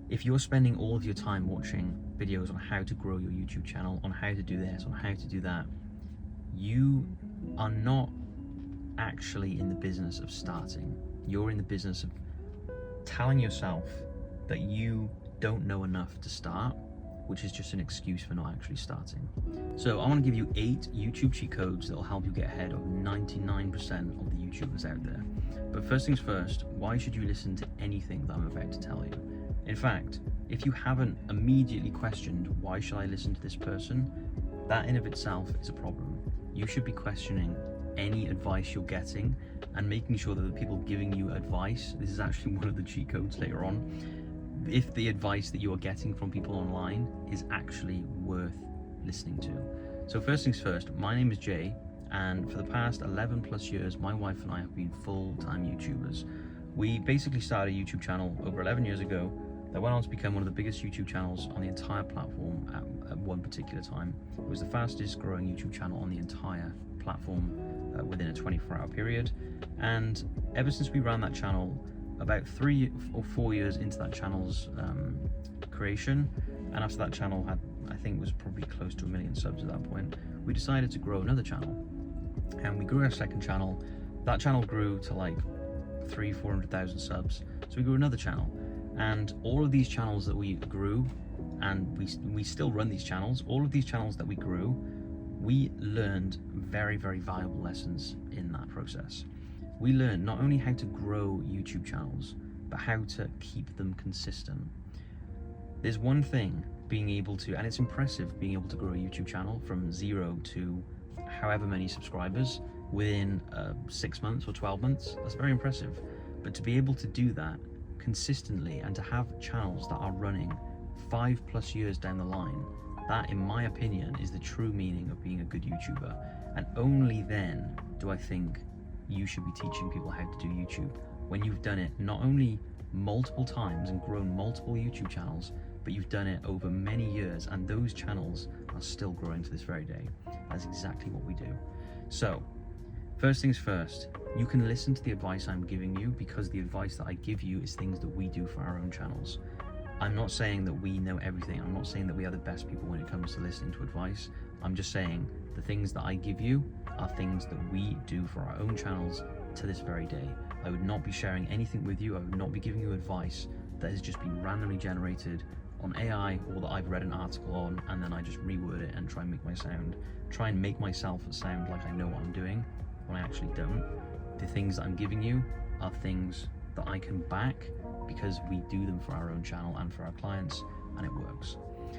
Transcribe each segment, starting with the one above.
If you're spending all of your time watching videos on how to grow your YouTube channel, on how to do this, on how to do that, you are not actually in the business of starting. You're in the business of telling yourself that you don't know enough to start, which is just an excuse for not actually starting. So I want to give you 8 YouTube cheat codes that will help you get ahead of 99% of the YouTubers out there. But first things first, why should you listen to anything that I'm about to tell you? In fact, if you haven't immediately questioned, why should I listen to this person? That in of itself is a problem. You should be questioning any advice you're getting and making sure that the people giving you advice, this is actually one of the cheat codes later on, if the advice that you are getting from people online is actually worth listening to. So first things first, my name is Jay, and for the past 11 plus years, my wife and I have been full-time YouTubers. We basically started a YouTube channel over 11 years ago that went on to become one of the biggest YouTube channels on the entire platform at one particular time. It was the fastest growing YouTube channel on the entire platform within a 24-hour period. And ever since we ran that channel, about 3 or 4 years into that channel's creation, and after that channel had, I think, was probably close to 1 million subs at that point, we decided to grow another channel. And we grew our second channel. That channel grew to like 300,000-400,000 subs. So we grew another channel. And all of these channels that we grew, and we still run these channels, all of these channels that we grew, we learned very, very valuable lessons in that process. We learned not only how to grow YouTube channels, but how to keep them consistent. There's one thing being able to, and it's impressive being able to grow a YouTube channel from 0 to however many subscribers within 6 months or 12 months, that's very impressive. But to be able to do that consistently and to have channels that are running 5+ years down the line, that in my opinion is the true meaning of being a good YouTuber. And only then do I think you should be teaching people how to do YouTube, when you've done it not only multiple times and grown multiple YouTube channels, but you've done it over many years, and those channels are still growing to this very day. That's exactly what we do. So first things first, you can listen to the advice I'm giving you, because the advice that I give you is things that we do for our own channels. I'm not saying that we know everything. I'm not saying that we are the best people when it comes to listening to advice. I'm just saying the things that I give you are things that we do for our own channels to this very day. I would not be sharing anything with you. I would not be giving you advice that has just been randomly generated on AI, or that I've read an article on and then I just reword it and try and make myself sound like I know what I'm doing when I actually don't. The things that I'm giving you are things that I can back because we do them for our own channel and for our clients, and it works.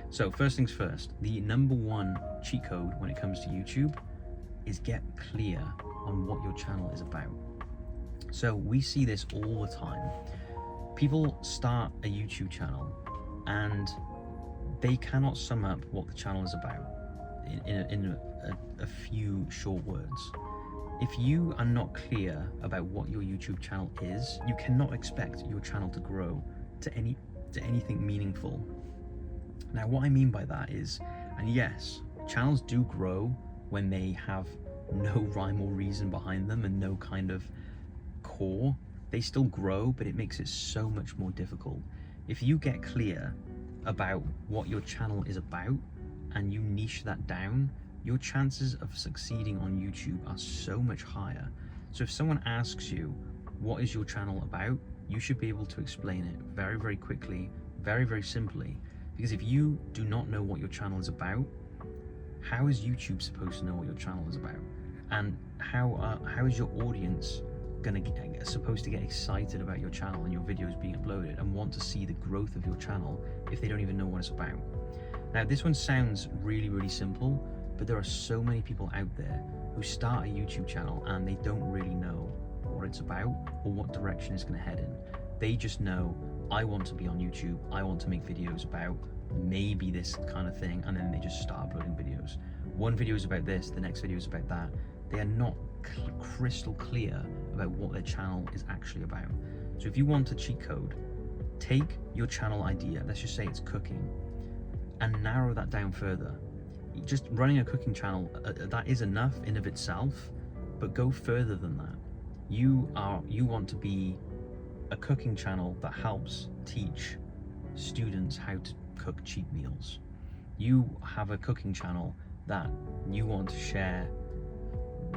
So first things first, the number 1 cheat code when it comes to YouTube is get clear on what your channel is about. So we see this all the time. People start a YouTube channel and they cannot sum up what the channel is about in a few short words. If you are not clear about what your YouTube channel is, you cannot expect your channel to grow to anything meaningful. Now, what I mean by that is, and yes, channels do grow when they have no rhyme or reason behind them and no kind of core. They still grow, but it makes it so much more difficult. If you get clear about what your channel is about and you niche that down, your chances of succeeding on YouTube are so much higher. So if someone asks you, what is your channel about? You should be able to explain it very, very quickly, very, very simply. Because if you do not know what your channel is about, how is YouTube supposed to know what your channel is about? And how is your audience supposed to get excited about your channel and your videos being uploaded and want to see the growth of your channel if they don't even know what it's about? Now, this one sounds really, really simple, but there are so many people out there who start a YouTube channel and they don't really know what it's about or what direction it's going to head in. They just know, I want to be on YouTube, I want to make videos about maybe this kind of thing, and then they just start uploading videos. One video is about this, the next video is about that. They are not crystal clear about what their channel is actually about. So if you want a cheat code, take your channel idea, let's just say it's cooking, and narrow that down further. Just running a cooking channel, that is enough in of itself, but go further than that. You want to be a cooking channel that helps teach students how to cook cheap meals. You have a cooking channel that you want to share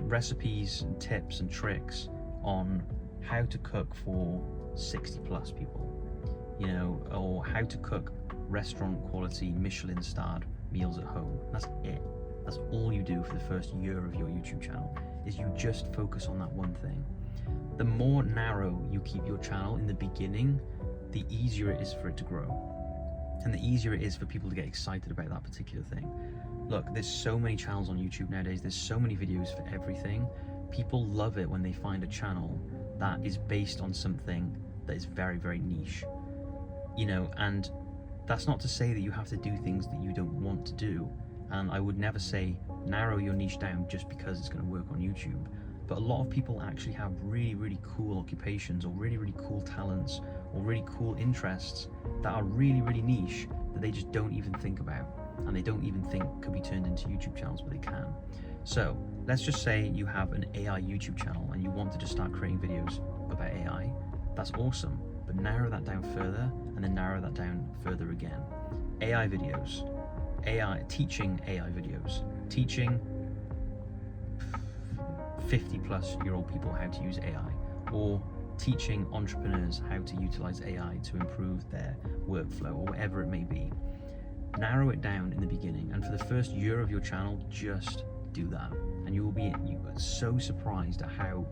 recipes and tips and tricks on how to cook for 60 plus people, you know, or how to cook restaurant quality Michelin starred meals at home. That's it. That's all you do for the first year of your YouTube channel, is you just focus on that one thing. The more narrow you keep your channel in the beginning, the easier it is for it to grow, and the easier it is for people to get excited about that particular thing. Look, there's so many channels on YouTube nowadays, there's so many videos for everything. People love it when they find a channel that is based on something that is very, very niche, you know, and that's not to say that you have to do things that you don't want to do. And I would never say narrow your niche down just because it's going to work on YouTube. But a lot of people actually have really, really cool occupations, or really, really cool talents, or really cool interests that are really, really niche that they just don't even think about, and they don't even think could be turned into YouTube channels, but they can. So let's just say you have an AI YouTube channel and you want to just start creating videos about AI. That's awesome, but narrow that down further, and then narrow that down further again. AI videos, teaching AI videos, teaching 50-plus-year-old people how to use AI, or teaching entrepreneurs how to utilize AI to improve their workflow, or whatever it may be. Narrow it down in the beginning, and for the first year of your channel, just do that, and you will be so surprised at how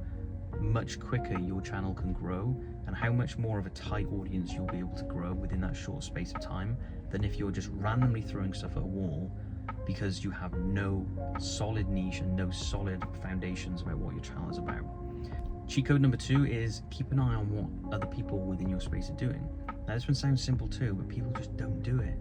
much quicker your channel can grow, and how much more of a tight audience you'll be able to grow within that short space of time than if you're just randomly throwing stuff at a wall because you have no solid niche and no solid foundations about what your channel is about. Cheat code number 2 is keep an eye on what other people within your space are doing. Now this one sounds simple too, but people just don't do it.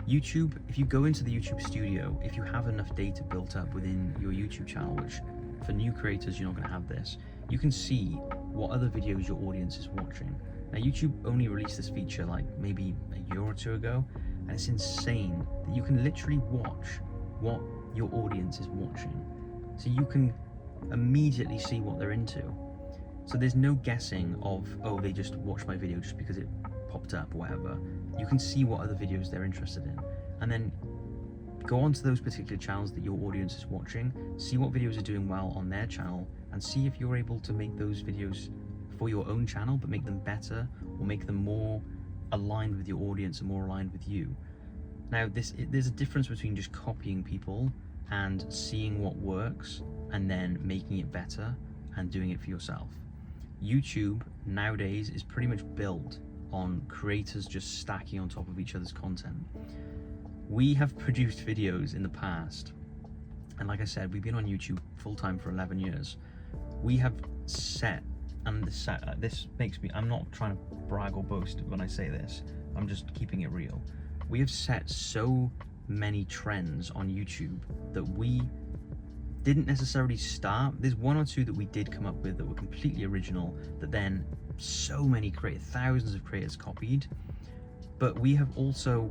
YouTube, if you go into the YouTube studio, if you have enough data built up within your YouTube channel, which for new creators you're not going to have this, you can see what other videos your audience is watching. Now YouTube only released this feature like maybe a year or two ago, and it's insane that you can literally watch what your audience is watching. So you can immediately see what they're into. So there's no guessing of, oh, they just watched my video just because it popped up or whatever. You can see what other videos they're interested in, and then go on to those particular channels that your audience is watching, see what videos are doing well on their channel, and see if you're able to make those videos for your own channel, but make them better, or make them more aligned with your audience and more aligned with you. Now there's a difference between just copying people and seeing what works and then making it better and doing it for yourself. YouTube nowadays is pretty much built on creators just stacking on top of each other's content. We have produced videos in the past, and like I said, we've been on YouTube full-time for 11 years. We have set, and this makes me, I'm not trying to brag or boast when I say this, I'm just keeping it real. We have set so many trends on YouTube that we didn't necessarily start. There's one or two that we did come up with that were completely original, that then so many thousands of creators copied. But we have also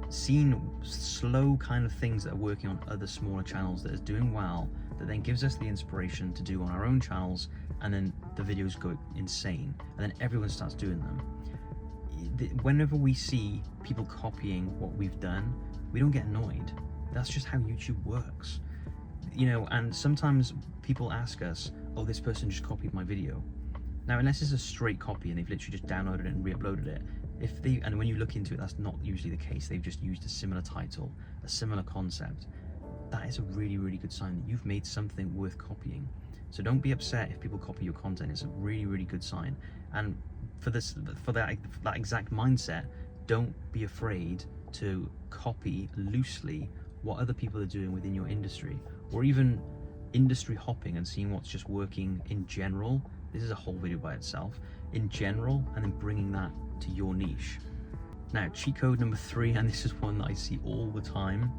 seen slow kind of things that are working on other smaller channels that is doing well, that then gives us the inspiration to do on our own channels, and then the videos go insane, and then everyone starts doing them. Whenever we see people copying what we've done, we don't get annoyed. That's just how YouTube works, you know. And sometimes people ask us, oh, this person just copied my video. Now, unless it's a straight copy and they've literally just downloaded it and re-uploaded it, and when you look into it, that's not usually the case. They've just used a similar title, a similar concept. That is a really, really good sign that you've made something worth copying. So don't be upset if people copy your content. It's a really, really good sign. And for that exact mindset, don't be afraid to copy loosely what other people are doing within your industry, or even industry hopping and seeing what's just working in general. This is a whole video by itself, in general, and then bringing that to your niche. Now, cheat code number 3, and this is one that I see all the time: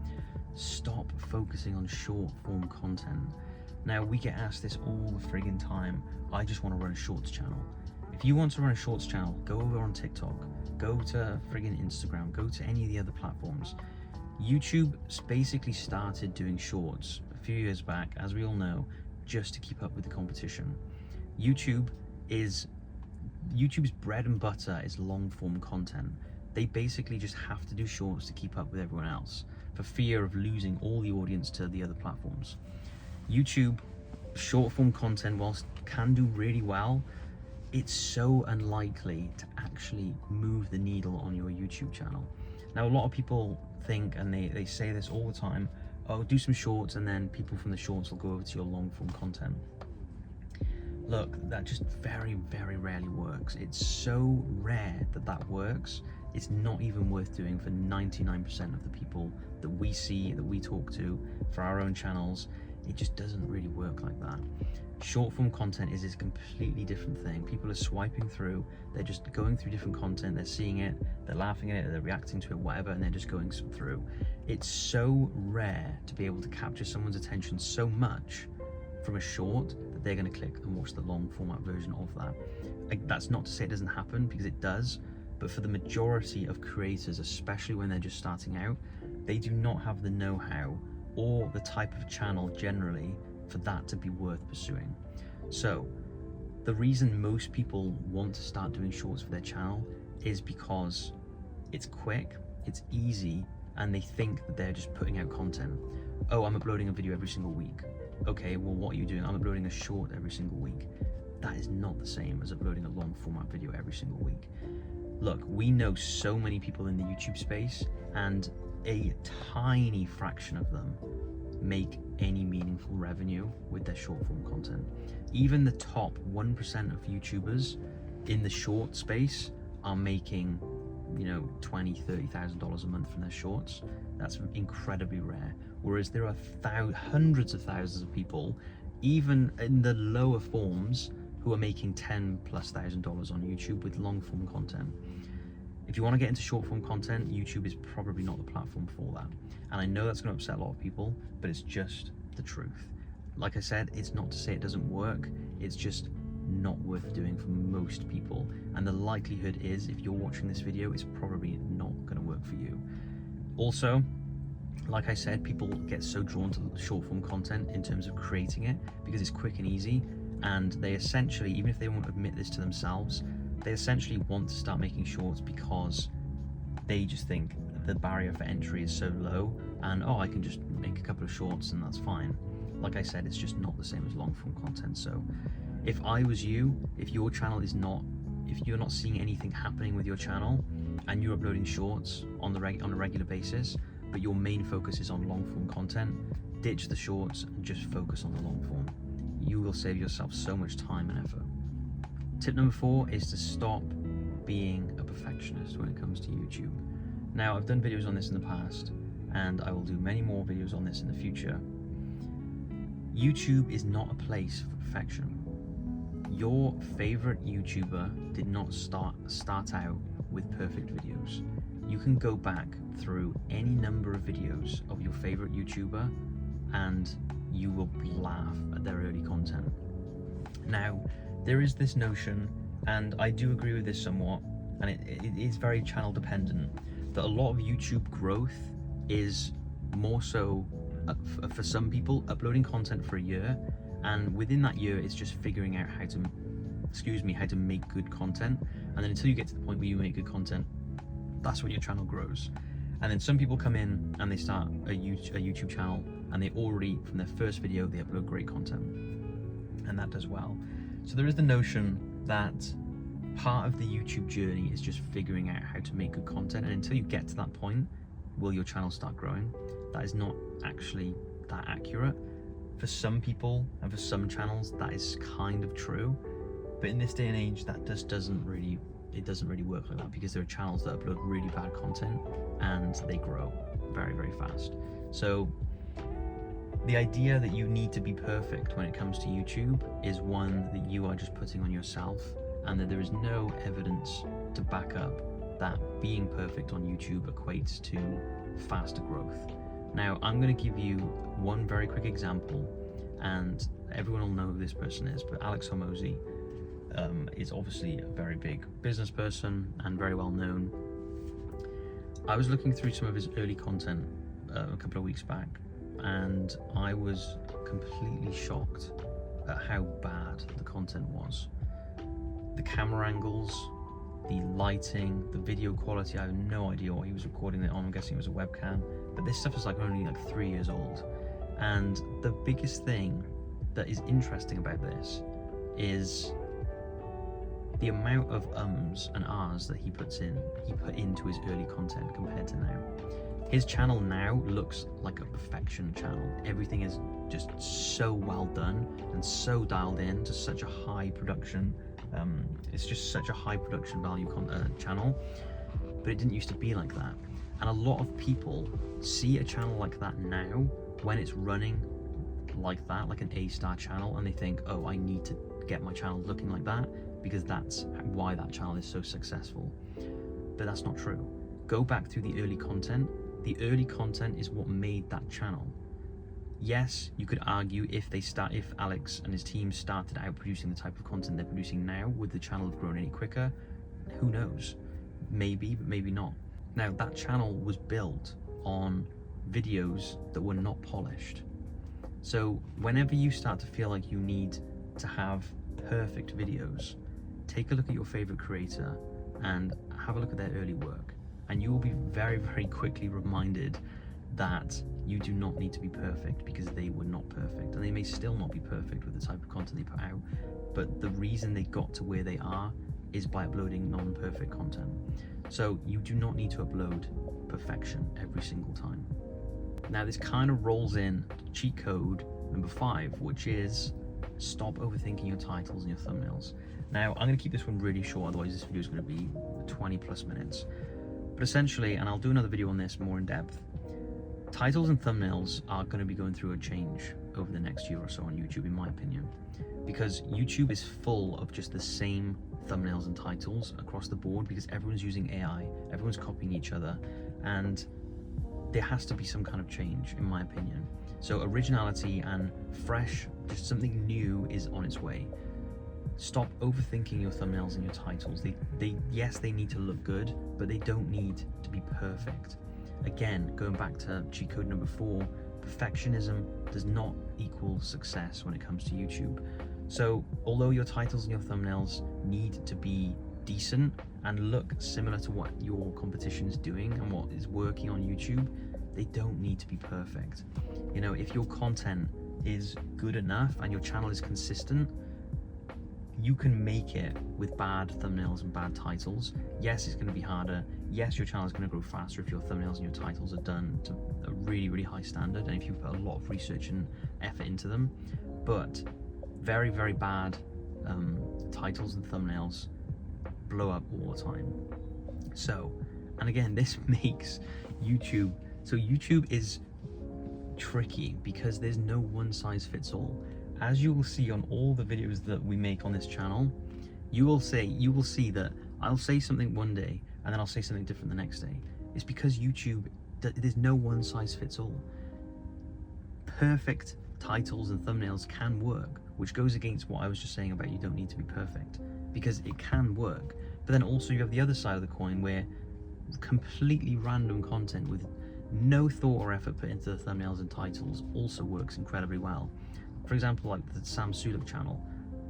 stop focusing on short form content. Now, we get asked this all the friggin' time. I just want to run a shorts channel. If you want to run a shorts channel, go over on TikTok, go to friggin' Instagram, go to any of the other platforms. YouTube basically started doing shorts a few years back, as we all know, just to keep up with the competition. YouTube's bread and butter is long form content. they basically just have to do shorts to keep up with everyone else for fear of losing all the audience to the other platforms. YouTube, short form content, whilst can do really well, it's so unlikely to actually move the needle on your YouTube channel. Now, a lot of people think, and they say this all the time, oh, do some shorts and then people from the shorts will go over to your long form content. Look, that just very, very rarely works. It's so rare that that works. It's not even worth doing for 99% of the people that we see, that we talk to for our own channels. It just doesn't really work like that. Short form content is this completely different thing. People are swiping through, they're just going through different content, they're seeing it, they're laughing at it, they're reacting to it, whatever, and they're just going through. It's so rare to be able to capture someone's attention so much from a short that they're going to click and watch the long format version of that. Like, that's not to say it doesn't happen, because it does, but for the majority of creators, especially when they're just starting out, they do not have the know-how or the type of channel generally for that to be worth pursuing. So the reason most people want to start doing shorts for their channel is because it's quick, it's easy, and they think that they're just putting out content. Oh, I'm uploading a video every single week. Okay, well, what are you doing? I'm uploading a short every single week. That is not the same as uploading a long format video every single week. Look, we know so many people in the YouTube space, and a tiny fraction of them make any meaningful revenue with their short form content. Even the top 1% of YouTubers in the short space are making, you know, $20,000, $30,000 a month from their shorts. That's incredibly rare. Whereas there are hundreds of thousands of people, even in the lower forms, who are making $10,000+ on YouTube with long form content. If you want to get into short form content, YouTube is probably not the platform for that. And I know that's going to upset a lot of people, but it's just the truth. Like I said, it's not to say it doesn't work, it's just not worth doing for most people. And the likelihood is, if you're watching this video, it's probably not going to work for you. Also, like I said, people get so drawn to short form content in terms of creating it because it's quick and easy, and they essentially, even if they won't admit this to themselves, they essentially want to start making shorts because they just think the barrier for entry is so low, and oh, I can just make a couple of shorts and that's fine. Like I said, it's just not the same as long form content. So if I was you, if your channel is not, if you're not seeing anything happening with your channel and you're uploading shorts on a regular basis, but your main focus is on long form content, ditch the shorts and just focus on the long form. You will save yourself so much time and effort. Tip number 4 is to stop being a perfectionist when it comes to YouTube. Now, I've done videos on this in the past, and I will do many more videos on this in the future. YouTube is not a place for perfection. Your favorite YouTuber did not start out with perfect videos. You can go back through any number of videos of your favorite YouTuber and you will laugh at their early content. Now, there is this notion, and I do agree with this somewhat, and it is very channel dependent, that a lot of YouTube growth is more so, for some people, uploading content for a year, and within that year it's just figuring out how to make good content, and then until you get to the point where you make good content, that's when your channel grows. And then some people come in and they start a YouTube channel, and they already, from their first video, they upload great content, and that does well. So there is the notion that part of the YouTube journey is just figuring out how to make good content, and until you get to that point, will your channel start growing? That is not actually that accurate. For some people and for some channels, that is kind of true, but in this day and age, that just doesn't really work like that, because there are channels that upload really bad content and they grow very, very fast. So the idea that you need to be perfect when it comes to YouTube is one that you are just putting on yourself, and that there is no evidence to back up that being perfect on YouTube equates to faster growth. Now, I'm going to give you one very quick example, and everyone will know who this person is, but Alex Hormozi is obviously a very big business person and very well known. I was looking through some of his early content a couple of weeks back, and I was completely shocked at how bad the content was. The camera angles the lighting, the video quality. I have no idea what he was recording it on. I'm guessing it was a webcam, but this stuff is like only like 3 years old. And the biggest thing that is interesting about this is the amount of ums and ahs that he put into his early content compared to now. His channel now looks like a perfection channel. Everything is just so well done and so dialed in to such a high production. It's just such a high production value channel, but it didn't used to be like that. And a lot of people see a channel like that now when it's running like that, like an A-star channel, and they think, oh, I need to get my channel looking like that because that's why that channel is so successful. But that's not true. Go back through the early content. The early content is what made that channel. Yes, you could argue if Alex and his team started out producing the type of content they're producing now, would the channel have grown any quicker? Who knows? Maybe, but maybe not. Now, that channel was built on videos that were not polished. So whenever you start to feel like you need to have perfect videos, take a look at your favorite creator and have a look at their early work. And you will be very, very quickly reminded that you do not need to be perfect, because they were not perfect, and they may still not be perfect with the type of content they put out, but the reason they got to where they are is by uploading non-perfect content. So you do not need to upload perfection every single time. Now this kind of rolls in cheat code number 5, which is stop overthinking your titles and your thumbnails. Now I'm going to keep this one really short, otherwise this video is going to be 20 plus minutes. But essentially, and I'll do another video on this more in depth, titles and thumbnails are going to be going through a change over the next year or so on YouTube, in my opinion, because YouTube is full of just the same thumbnails and titles across the board, because everyone's using AI, everyone's copying each other, and there has to be some kind of change, in my opinion. So originality and fresh, just something new is on its way. Stop overthinking your thumbnails and your titles. Yes, they need to look good, but they don't need to be perfect. Again, going back to cheat code number 4, perfectionism does not equal success when it comes to YouTube. So although your titles and your thumbnails need to be decent and look similar to what your competition is doing and what is working on YouTube, they don't need to be perfect. You know, if your content is good enough and your channel is consistent, you can make it with bad thumbnails and bad titles. Yes, it's going to be harder. Yes, your channel is going to grow faster if your thumbnails and your titles are done to a really, really high standard and if you put a lot of research and effort into them. But very, very bad titles and thumbnails blow up all the time. So, and again, this makes YouTube, so YouTube is tricky because there's no one size fits all. As you will see on all the videos that we make on this channel, you will see that I'll say something one day and then I'll say something different the next day. It's because YouTube, there's no one size fits all. Perfect titles and thumbnails can work, which goes against what I was just saying about you don't need to be perfect, because it can work. But then also you have the other side of the coin where completely random content with no thought or effort put into the thumbnails and titles also works incredibly well. For example, like the Sam Sulek channel,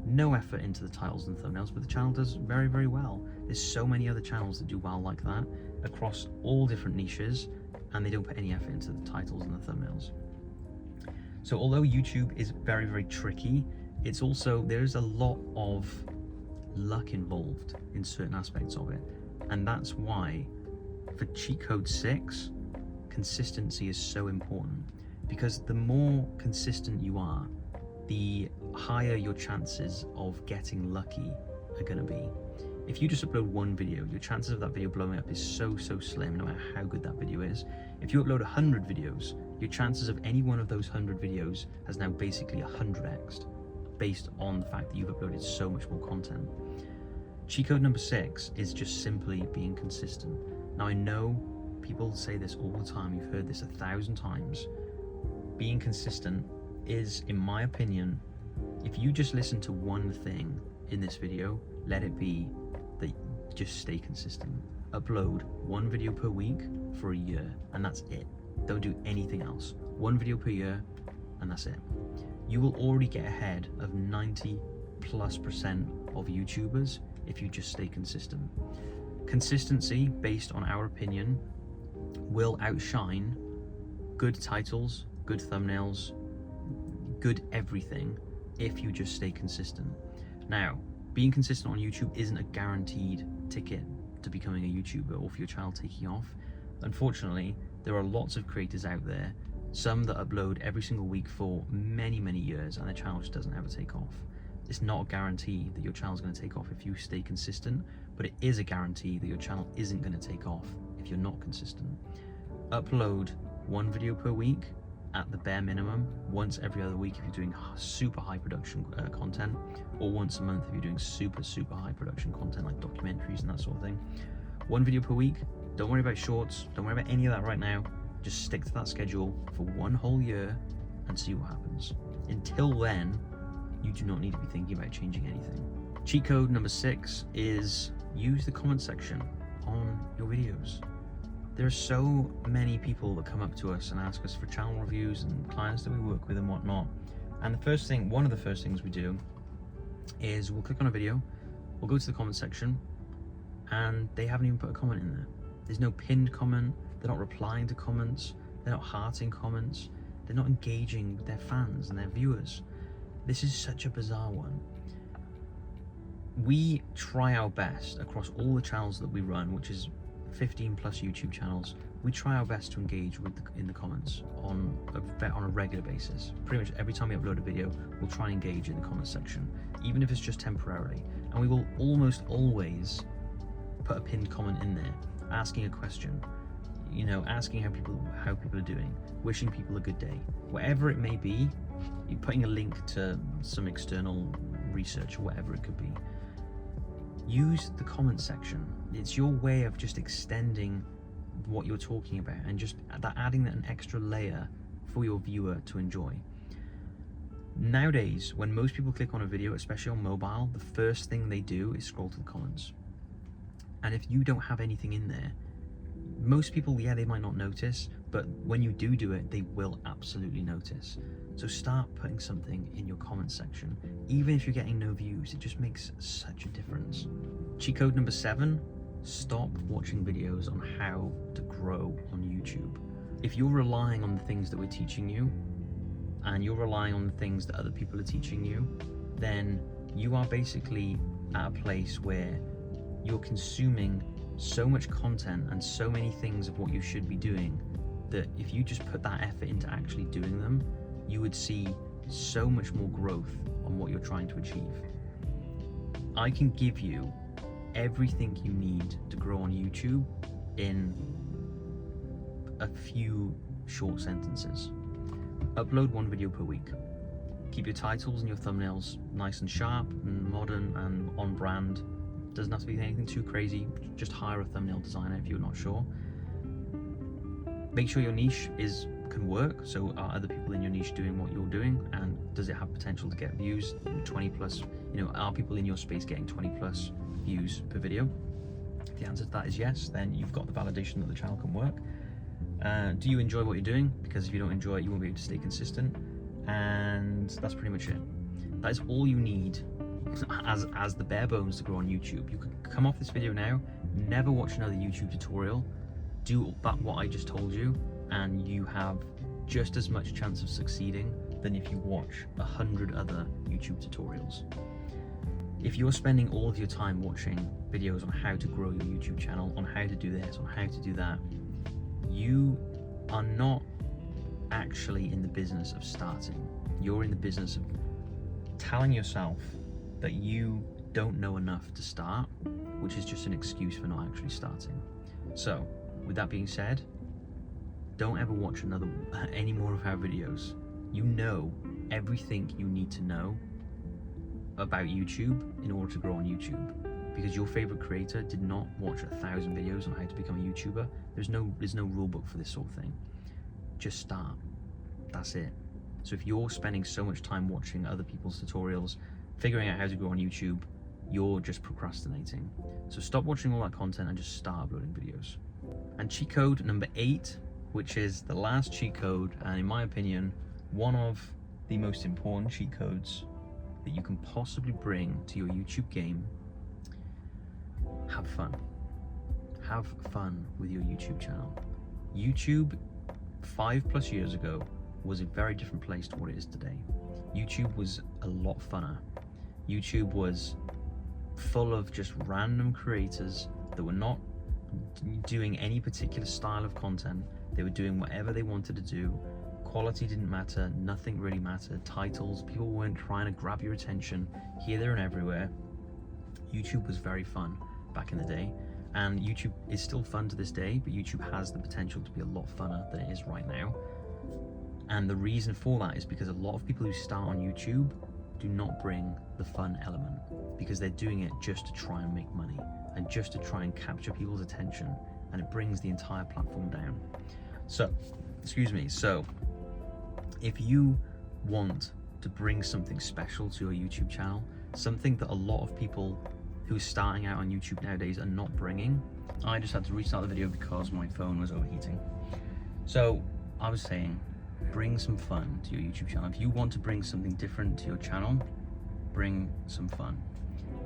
no effort into the titles and thumbnails, but the channel does very, very well. There's so many other channels that do well like that across all different niches, and they don't put any effort into the titles and the thumbnails. So although YouTube is very, very tricky, it's also, there's a lot of luck involved in certain aspects of it. And that's why for cheat code 6, consistency is so important, because the more consistent you are, the higher your chances of getting lucky are going to be. If you just upload one video, your chances of that video blowing up is so slim, no matter how good that video is. If you upload 100 videos, your chances of any one of those 100 videos has now basically 100x'd, based on the fact that you've uploaded so much more content. Cheat code number 6 is just simply being consistent. Now I know people say this all the time, you've heard this 1,000 times. Being consistent is, in my opinion, if you just listen to one thing in this video, let it be that just stay consistent. Upload one video per week for a year, and that's it. Don't do anything else. One video per year, and that's it. You will already get ahead of 90+% of YouTubers if you just stay consistent. Consistency, based on our opinion, will outshine good titles, good thumbnails, good everything if you just stay consistent. Now, being consistent on YouTube isn't a guaranteed ticket to becoming a YouTuber or for your channel taking off. Unfortunately, there are lots of creators out there, some that upload every single week for many years and their channel just doesn't ever take off. It's not a guarantee that your channel is going to take off if you stay consistent, but it is a guarantee that your channel isn't going to take off if you're not consistent. Upload one video per week at the bare minimum, once every other week if you're doing super high production content, or once a month if you're doing super high production content like documentaries and that sort of thing. One video per week. Don't worry about shorts, don't worry about any of that right now. Just stick to that schedule for one whole year and see what happens. Until then, you do not need to be thinking about changing anything. Cheat code number 6 is use the comment section on your videos. There are so many people that come up to us and ask us for channel reviews and clients that we work with and whatnot. And one of the first things we do is we'll click on a video, we'll go to the comment section, and they haven't even put a comment in there. There's no pinned comment, they're not replying to comments, they're not hearting comments, they're not engaging with their fans and their viewers. This is such a bizarre one. We try our best across all the channels that we run, which is 15 plus YouTube channels. We try our best to engage in the comments on a regular basis. Pretty much every time we upload a video, we'll try and engage in the comment section, even if it's just temporarily. And we will almost always put a pinned comment in there, asking a question, asking how people are doing, wishing people a good day, whatever it may be. You're putting a link to some external research or whatever it could be. Use the comment section. It's your way of just extending what you're talking about and just adding an extra layer for your viewer to enjoy. Nowadays, when most people click on a video, especially on mobile, the first thing they do is scroll to the comments. And if you don't have anything in there, most people, they might not notice, but when you do it, they will absolutely notice. So start putting something in your comment section. Even if you're getting no views, it just makes such a difference. Cheat code number 7, stop watching videos on how to grow on YouTube. If you're relying on the things that we're teaching you, and you're relying on the things that other people are teaching you, then you are basically at a place where you're consuming so much content and so many things of what you should be doing that if you just put that effort into actually doing them, you would see so much more growth on what you're trying to achieve. I can give you everything you need to grow on YouTube in a few short sentences. Upload one video per week. Keep your titles and your thumbnails nice and sharp and modern and on brand. Doesn't have to be anything too crazy. Just hire a thumbnail designer if you're not sure. Make sure your niche can work. So are other people in your niche doing what you're doing, and does it have potential to get views? 20 plus, are people in your space getting 20 plus views per video? If the answer to that is yes, then you've got the validation that the channel can work. Do you enjoy what you're doing? Because if you don't enjoy it, you won't be able to stay consistent. And that's pretty much it. That is all you need as the bare bones to grow on YouTube. You could come off this video now, never watch another YouTube tutorial, do what I just told you, and you have just as much chance of succeeding than if you watch 100 other YouTube tutorials. If you're spending all of your time watching videos on how to grow your YouTube channel, on how to do this, on how to do that, you are not actually in the business of starting. You're in the business of telling yourself that you don't know enough to start, which is just an excuse for not actually starting. So, with that being said, don't ever watch any more of our videos. You know everything you need to know about YouTube in order to grow on YouTube, because your favorite creator did not watch 1,000 videos on how to become a YouTuber. There's no rule book for this sort of thing. Just start. That's it. So if you're spending so much time watching other people's tutorials, figuring out how to grow on YouTube, you're just procrastinating. So stop watching all that content and just start uploading videos. And cheat code number 8, which is the last cheat code, and in my opinion, one of the most important cheat codes that you can possibly bring to your YouTube game, have fun. Have fun with your YouTube channel. YouTube 5+ years ago was a very different place to what it is today. YouTube was a lot funner. YouTube was full of just random creators that were not doing any particular style of content. They were doing whatever they wanted to do. Quality didn't matter, nothing really mattered. Titles, people weren't trying to grab your attention here, there, and everywhere. YouTube was very fun back in the day, and YouTube is still fun to this day, but YouTube has the potential to be a lot funner than it is right now. And the reason for that is because a lot of people who start on YouTube do not bring the fun element, because they're doing it just to try and make money and just to try and capture people's attention, and it brings the entire platform down. So if you want to bring something special to your YouTube channel, something that a lot of people who are starting out on YouTube nowadays are not bringing. I just had to restart the video because my phone was overheating. So I was saying, bring some fun to your YouTube channel. If you want to bring something different to your channel, bring some fun,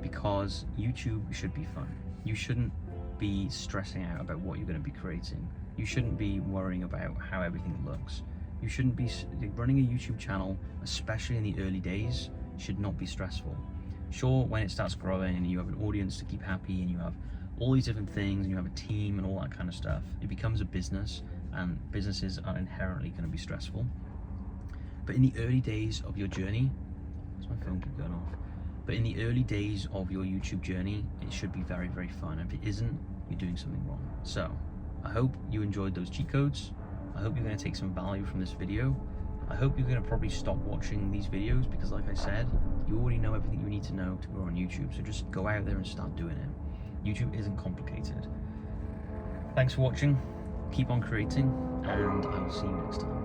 because YouTube should be fun. You shouldn't be stressing out about what you're going to be creating. You shouldn't be worrying about how everything looks. You shouldn't be running a YouTube channel, especially in the early days, should not be stressful. Sure, when it starts growing and you have an audience to keep happy and you have all these different things and you have a team and all that kind of stuff, it becomes a business, and businesses are inherently going to be stressful. But in the early days of your journey, why's my phone keep going off? But in the early days of your YouTube journey, it should be very, very fun. If it isn't, you're doing something wrong. So I hope you enjoyed those cheat codes. I hope you're going to take some value from this video. I hope you're going to probably stop watching these videos, because like I said, you already know everything you need to know to grow on YouTube. So just go out there and start doing it. YouTube isn't complicated. Thanks for watching. Keep on creating, and I will see you next time.